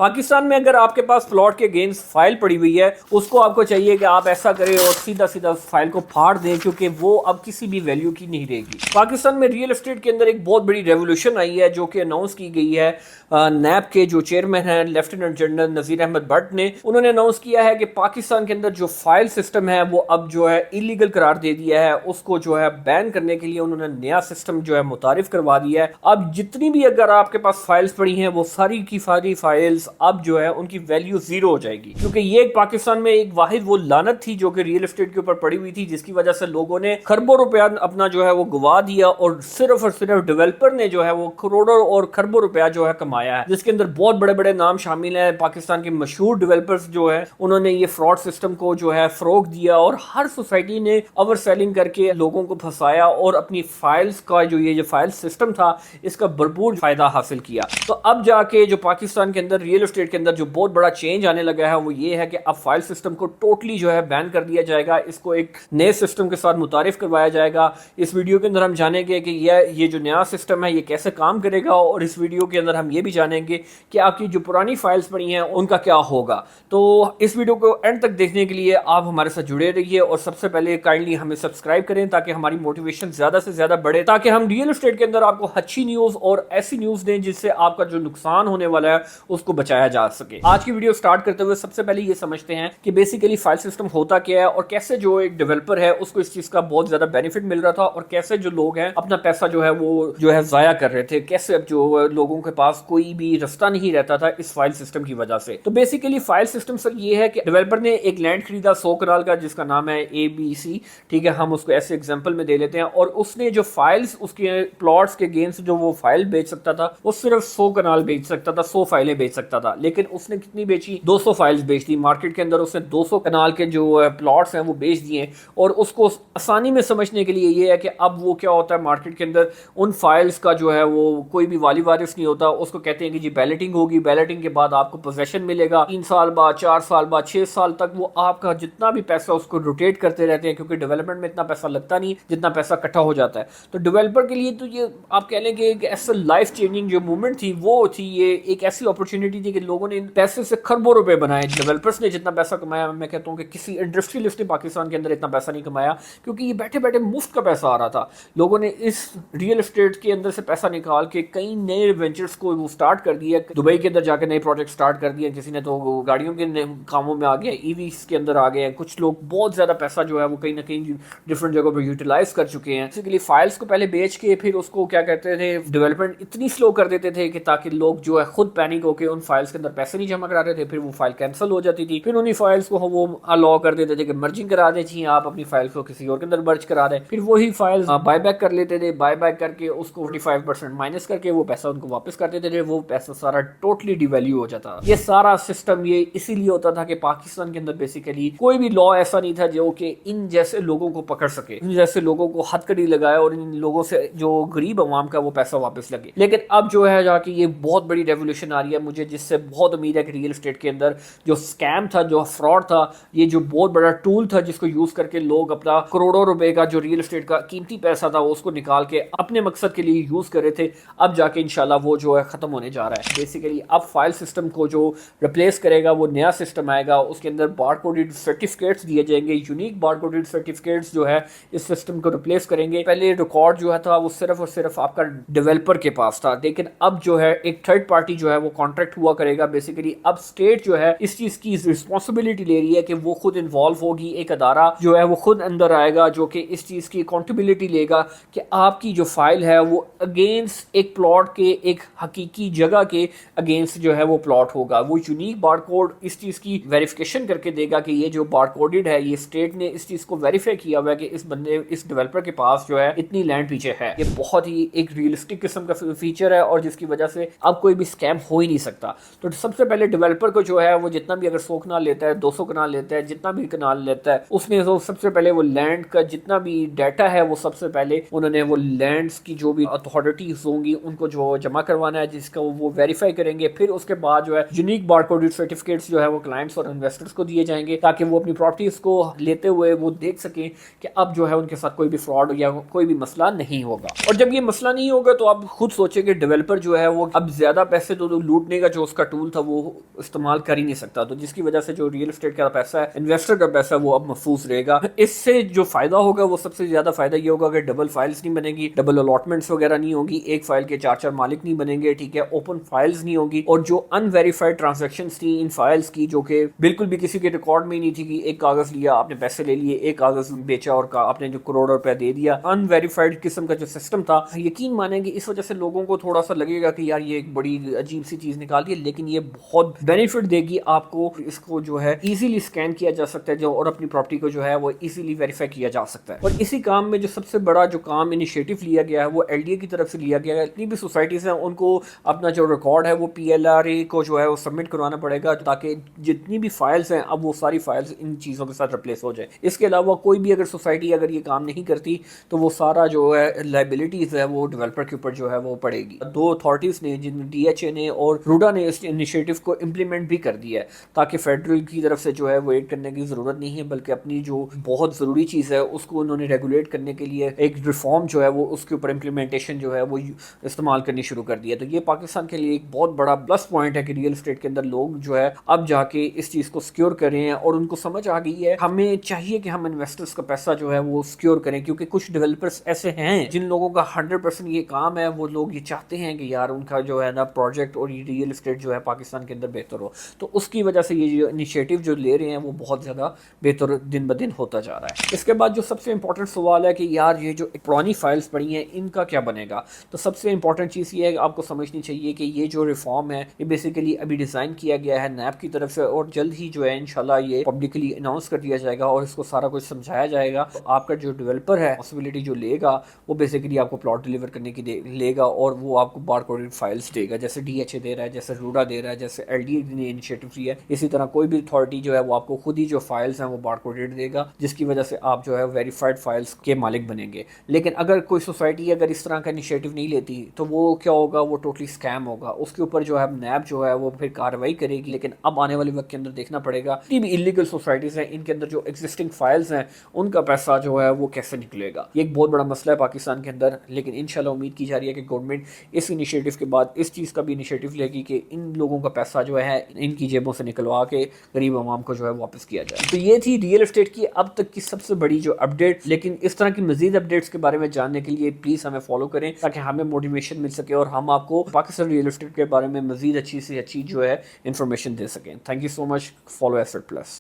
पाकिस्तान में अगर आपके पास प्लॉट के अगेंस्ट फाइल पड़ी हुई है, उसको आपको चाहिए कि आप ऐसा करें और सीधा सीधा उस फाइल को फाड़ दें, क्योंकि वो अब किसी भी वैल्यू की नहीं रहेगी। पाकिस्तान में रियल एस्टेट के अंदर एक बहुत बड़ी रेवोल्यूशन आई है जो कि अनाउंस की गई है नैब के जो चेयरमैन हैं लेफ्टिनेंट जनरल नज़ीर अहमद भट्ट ने। उन्होंने अनाउंस किया है कि पाकिस्तान के अंदर जो फाइल सिस्टम है वो अब जो है इलीगल करार दे दिया है। उसको जो है बैन करने के लिए उन्होंने नया सिस्टम जो है मुतारिफ करवा दिया है। अब जितनी भी अगर आपके पास फाइल्स पड़ी हैं वो सारी की सारी फाइल्स अब जो है उनकी वैल्यू जीरो हो जाएगी, क्योंकि ये पाकिस्तान में एक वाहिद वो लानत थी जो कि रियल एस्टेट के ऊपर पड़ी हुई थी, जिसकी वजह से लोगों ने खरबों रुपया अपना जो है वो गवा दिया और सिर्फ डेवलपर ने जो है वो करोड़ों और खरबों रुपया जो है कमाया है, जिसके अंदर बहुत बड़े बड़े नाम शामिल हैं। पाकिस्तान के मशहूर डेवलपर्स जो है उन्होंने ये फ्रॉड सिस्टम को जो है फरोग दिया और हर सोसाइटी ने ओवर सेलिंग करके लोगों को फंसाया और अपनी फाइल्स का जो फाइल सिस्टम था इसका भरपूर फायदा हासिल किया। तो अब जाके जो पाकिस्तान के अंदर रियल एस्टेट के अंदर जो बहुत बड़ा चेंज आने लगा है वो ये है कि अब फाइल सिस्टम को टोटली जो है बैन कर दिया जाएगा। इसको एक नए सिस्टम के साथ मुतारिफ करवाया जाएगा। इस वीडियो के अंदर हम जानेंगे कि ये जो नया सिस्टम है ये कैसे काम करेगा, और इस वीडियो के अंदर हम ये भी जानेंगे कि आपकी जो पुरानी फाइल्स पड़ी हैं उनका क्या होगा। तो इस वीडियो को एंड तक देखने के लिए आप हमारे साथ जुड़े रहिए और सबसे पहले काइंडली हमें सब्सक्राइब करें ताकि हमारी मोटिवेशन ज्यादा से ज्यादा बढ़े, ताकि हम रियल एस्टेट के अंदर आपको अच्छी न्यूज और ऐसी न्यूज दें जिससे आपका जो नुकसान होने वाला है उसको बचाया जा सके। आज की वीडियो स्टार्ट करते हुए सबसे पहले ये समझते हैं कि बेसिकली फाइल सिस्टम होता क्या है और कैसे जो एक डेवलपर है उसको इस चीज का बहुत ज्यादा बेनिफिट मिल रहा था और कैसे जो लोग हैं अपना पैसा जो है वो जो है जाया कर रहे थे, कैसे अब जो लोगों के पास कोई भी रास्ता नहीं रहता था इस फाइल सिस्टम की वजह से। तो बेसिकली फाइल सिस्टम सर ये है कि डेवलपर ने एक लैंड खरीदा 100 कनाल का जिसका नाम है ABC, ठीक है, हम उसको ऐसे एग्जांपल में दे लेते हैं, और उसने जो फाइल्स उसके प्लॉट्स के अगेंस्ट जो वो फाइल बेच सकता था वो सिर्फ 100 कनाल बेच सकता था, 100 फाइलें बेच सकता था। लेकिन उसने कितनी बेची? 200 फाइल्स बेच दी। मार्केट के अंदर उसने 200 कनाल के जो प्लॉट्स हैं वो बेच दिए। और उसको आसानी में समझने के लिए ये है कि अब वो क्या होता है मार्केट के अंदर उन फाइल्स का जो है वो कोई भी वाली वारिस नहीं होता। उसको कहते हैं कि जी बैलेटिंग होगी, बैलेटिंग के बाद आपको पोजेशन मिलेगा, 3 साल बाद, 4 साल बाद, 6 साल तक वो आपका जितना भी पैसा उसको रोटेट करते रहते हैं, क्योंकि डेवलपमेंट में इतना पैसा लगता नहीं जितना पैसा इकट्ठा हो जाता है। तो डेवलपर के लिए तो ये आप कह लें कि एक ऐसा लाइफ चेंजिंग जो मूवमेंट थी वो थी, ये एक ऐसी अपॉर्चुनिटी थी कि लोगों ने पैसे से खरबों रुपए बनाए। डेवलपर्स ने जितना पैसा कमाया, मैं कहता हूँ कि किसी इंडस्ट्रियलिस्ट ने पाकिस्तान के अंदर इतना पैसा नहीं कमाया, क्योंकि ये बैठे बैठे मुफ्त का पैसा आ रहा था। लोगों ने इस रियल एस्टेट के अंदर से पैसा निकाल के कई नए वेंचर्स को वो स्टार्ट कर दिया। दुबई के अंदर जाके नए प्रोजेक्ट स्टार्ट कर दिए, किसी ने तो गाड़ियों के कामों में आ गया, ईवीज के अंदर आ गए। कुछ लोग बहुत ज्यादा पैसा जो है वो कहीं ना कहीं डिफरेंट जगहों पर यूटिलाइज कर चुके हैं। बेसिकली फाइल्स को पहले बेच के फिर उसको क्या कहते थे, डेवलपमेंट इतनी स्लो कर देते थे कि ताकि लोग जो है खुद पैनिक होकर उन फाइल्स के अंदर पैसे नहीं जमा करा रहे थे, फिर वो फाइल कैंसिल हो जाती थी। फिर उन्हीं फाइल्स को वो अलाउ कर देते थे कि मर्जिंग करा दें, जी आप अपनी फाइल को किसी और के अंदर मर्ज करा दें। फिर वही फाइल बाय बैक कर लेते थे, बाय बैक करके उसको 45% माइनस करके वो पैसा उनको वापस कर देते थे। वो पैसा सारा टोटली डिवैल्यू हो जाता। ये सारा सिस्टम ये इसीलिए होता था कि पाकिस्तान के अंदर बेसिकली कोई भी लॉ ऐसा नहीं था जो कि इन जैसे लोगों को पकड़ सके, इन जैसे लोगों को हथकड़ी लगाए और इन लोगों से जो गरीब अवाम का वो पैसा वापस लगे। लेकिन अब जो है जाके ये बहुत बड़ी रेवोल्यूशन आ रही है मुझे, जिससे बहुत उम्मीद है कि रियल एस्टेट के अंदर जो स्कैम था, जो फ्रॉड था, ये जो बहुत बड़ा टूल था जिसको यूज करके लोग अपना करोड़ों रुपए का जो रियल एस्टेट का कीमती पैसा था उसको निकाल के अपने मकसद के लिए यूज कर रहे थे, अब जाके इंशाल्लाह वो जो है खत्म होने जा रहा है। बेसिकली अब फाइल सिस्टम को जो रिप्लेस करेगा वो नया सिस्टम आएगा। उसके अंदर बारकोडेड सर्टिफिकेट्स दिए जाएंगे, यूनिक बारकोडेड सर्टिफिकेट्स जो है इस सिस्टम को रिप्लेस करेंगे। पहले रिकॉर्ड जो है था वो सिर्फ और सिर्फ आपका डेवलपर के पास था, लेकिन अब जो है एक थर्ड पार्टी जो है वो कॉन्ट्रैक्ट हुआ करेगा। बेसिकली अब स्टेट जो है इस चीज की रिस्पॉन्सिबिलिटी ले रही है कि वो खुद इन्वॉल्व होगी। एक अदारा जो है वो खुद अंदर आएगा जो कि इस चीज की अकाउंटेबिलिटी लेगा कि आपकी जो फाइल है वो अगेंस्ट एक प्लॉट के, एक हकीकी जगह के अगेंस्ट जो है वो प्लॉट होगा। वो यूनिक बारकोड इस चीज की वेरिफिकेशन करके देगा कि ये जो बारकोडेड है, ये स्टेट ने इस चीज को वेरीफाई किया हुआ है कि इस बंदे, इस डेवलपर के पास जो है इतनी लैंड पीछे है। ये बहुत ही एक रियलिस्टिक किस्म का फीचर है और जिसकी वजह से अब कोई भी स्कैम हो ही नहीं सकता। तो सबसे पहले डेवलपर को जो है वो जितना भी अगर 100 कनाल लेता है, 200 कनाल लेता है, जितना भी कनाल लेता है, उसमें तो सबसे पहले वो लैंड का जितना भी डाटा है वो सबसे पहले उन्होंने वो लैंड्स की जो भी अथॉरिटीज होंगी उनको जो जमा करवाना है, जिसका वो वेरीफाई करेंगे। फिर उसके बाद जो है यूनिक बारकोडेड सर्टिफिकेट्स जो है वो क्लाइंट्स और इन्वेस्टर्स को दिए जाएंगे ताकि वो अपनी प्रॉपर्टीज को लेते हुए वो देख सकें कि अब जो है उनके साथ कोई भी फ्रॉड या कोई भी मसला नहीं होगा। और जब ये मसला नहीं होगा तो आप खुद सोचें कि डेवलपर जो है वो अब ज्यादा पैसे तो लूटने का जो اس کا ٹول تھا وہ استعمال کر ہی نہیں سکتا. تو جس کی وجہ سے جو ریئل اسٹیٹ کا پیسہ ہے, انویسٹر کا پیسہ, وہ اب محفوظ رہے گا. اس سے جو فائدہ ہوگا وہ سب سے زیادہ فائدہ یہ ہوگا کہ ڈبل فائلز نہیں بنے گی, ڈبل الاٹمنٹس وغیرہ نہیں ہوگی, ایک فائل کے 4 مالک نہیں بنیں گے, ٹھیک ہے, اوپن فائلز نہیں ہوگی, اور جو ان ویریفائڈ ٹرانزیکشنز تھی ان فائلز کی جو کہ بالکل بھی کسی کے ریکارڈ میں ہی نہیں تھی کہ ایک کاغذ لیا آپ نے پیسے لے لیے, ایک کاغذ بیچا اور آپ نے جو کروڑ روپے دے دیا, ان ویریفائڈ قسم کا جو سسٹم تھا, یقین مانیں گے اس وجہ سے لوگوں کو تھوڑا سا لگے گا کہ یار یہ ایک بڑی عجیب سی چیز نکال دی ہے, لیکن یہ بہت بینیفٹ دے گی آپ کو. اس کو جو ہے ایزیلی اسکین کیا جا سکتا ہے اور اپنی پراپرٹی کو جو ہے وہ ایزیلی ویریفائی کیا جا سکتا ہے. اور اسی کام میں جو سب سے بڑا جو کام انیشیٹو لیا گیا ہے وہ ایل ڈی اے کی طرف سے لیا گیا ہے. جتنی بھی سوسائٹیز ہیں ان کو اپنا جو ریکارڈ ہے وہ پی ایل آر اے کو جو ہے وہ سبمٹ کروانا پڑے گا, تاکہ جتنی بھی فائلز ہیں اب وہ ساری فائلز ان چیزوں کے ساتھ ریپلیس ہو جائے. اس کے علاوہ کوئی بھی اگر سوسائٹی اگر یہ کام نہیں کرتی تو وہ سارا جو ہے لائبلٹیز ہے وہ ڈیولپر کے اوپر جو ہے وہ پڑے گی. 2 اتھارٹیز نے جن ڈی ایچ اے نے اور روڈا نے اس انیشیٹو کو امپلیمنٹ بھی کر دیا ہے, تاکہ فیڈرل کی طرف سے جو ہے وہ ایڈ کرنے کی ضرورت نہیں ہے, بلکہ اپنی جو بہت ضروری چیز ہے اس کو انہوں نے ریگولیٹ کرنے کے لیے ایک ریفارم جو ہے وہ اس کے اوپر امپلیمنٹیشن جو ہے وہ استعمال کرنی شروع کر دیا. تو یہ پاکستان کے لیے ایک بہت بڑا پلس پوائنٹ ہے کہ ریئل اسٹیٹ کے اندر لوگ جو ہے اب جا کے اس چیز کو سکیور کریں ہیں, اور ان کو سمجھ آ گئی ہے ہمیں چاہیے کہ ہم انویسٹرز کا پیسہ جو ہے وہ سکیور کریں, کیونکہ کچھ ڈیولپرز ایسے ہیں جن لوگوں کا 100% یہ کام ہے, وہ لوگ یہ چاہتے ہیں کہ یار ان کا جو ہے نا پروجیکٹ اور ریئل اسٹیٹ جو ہے پاکستان کے اندر بہتر ہو. تو اس کی وجہ سے یہ جو انیشیٹو جو لے رہے ہیں وہ بہت زیادہ بہتر دن بدن ہوتا جا رہا ہے. اس کے بعد جو سب سے امپورٹنٹ سوال ہے کہ یار یہ جو پرانی فائلز پڑی ہیں ان کا کیا بنے گا, تو سب سے امپورٹنٹ چیز یہ ہے کہ آپ کو سمجھنی چاہیے کہ یہ جو ریفارم ہے یہ بیسیکلی ابھی ڈیزائن کیا گیا ہے نیب کی طرف سے, اور جلد ہی جو ہے انشاءاللہ یہ پبلکلی اناؤنس کر دیا جائے گا اور اس کو سارا کچھ سمجھایا جائے گا. آپ کا جو ڈیولپر ہے پاسبلٹی جو لے گا وہ بیسیکلی آپ کو پلاٹ ڈیلیور کرنے کی لے گا, اور وہ آپ کو بار کوڈڈ فائلز دے گا, جیسے ڈی ایچ اے دے رہا ہے, جیسے روڈا دے رہا ہے, جیسے ایل ڈی اے نے انیشیٹو لیا ہے. اسی طرح کوئی بھی اتھارٹی جو ہے وہ آپ کو خود ہی جو فائلز ہیں وہ بار کوڈڈ دے گا, جس کی وجہ سے آپ جو ہے ویریفائڈ فائلز کے مالک بنیں گے. لیکن اگر کوئی سوسائٹی اگر اس طرح کا انیشیٹو نہیں لیتی تو وہ کیا ہوگا, وہ ٹوٹلی اسکیم ہوگا. اس کے اوپر جو ہے نیب جو ہے وہ پھر کارروائی کرے گی. لیکن اب آنے والے وقت کے اندر دیکھنا پڑے گا جتنی بھی انلیگل سوسائٹیز ہیں ان کے اندر جو ایگزسٹنگ فائلز ہیں ان کا پیسہ جو ہے وہ کیسے نکلے گا. یہ ایک بہت بڑا مسئلہ ہے پاکستان کے اندر, لیکن انشاءاللہ امید کی جا رہی ہے کہ گورنمنٹ اس انیشیٹو کے بعد اس چیز کا بھی انیشیٹو لے گی کہ ان لوگوں کا پیسہ جو ہے ان کی جیبوں سے نکلوا کے غریب عوام کو جو ہے واپس کیا جائے. تو یہ تھی ریئل اسٹیٹ کی اب تک کی سب سے بڑی جو اپڈیٹ. لیکن اس طرح کی مزید اپڈیٹس کے بارے میں جاننے کے لیے پلیز ہمیں فالو کریں, تاکہ ہمیں موٹیویشن مل سکے اور ہم آپ کو پاکستان ریئل اسٹیٹ کے بارے میں مزید اچھی سے اچھی جو ہے انفارمیشن دے سکیں. Thank you so much. Follow ایسٹ پلس.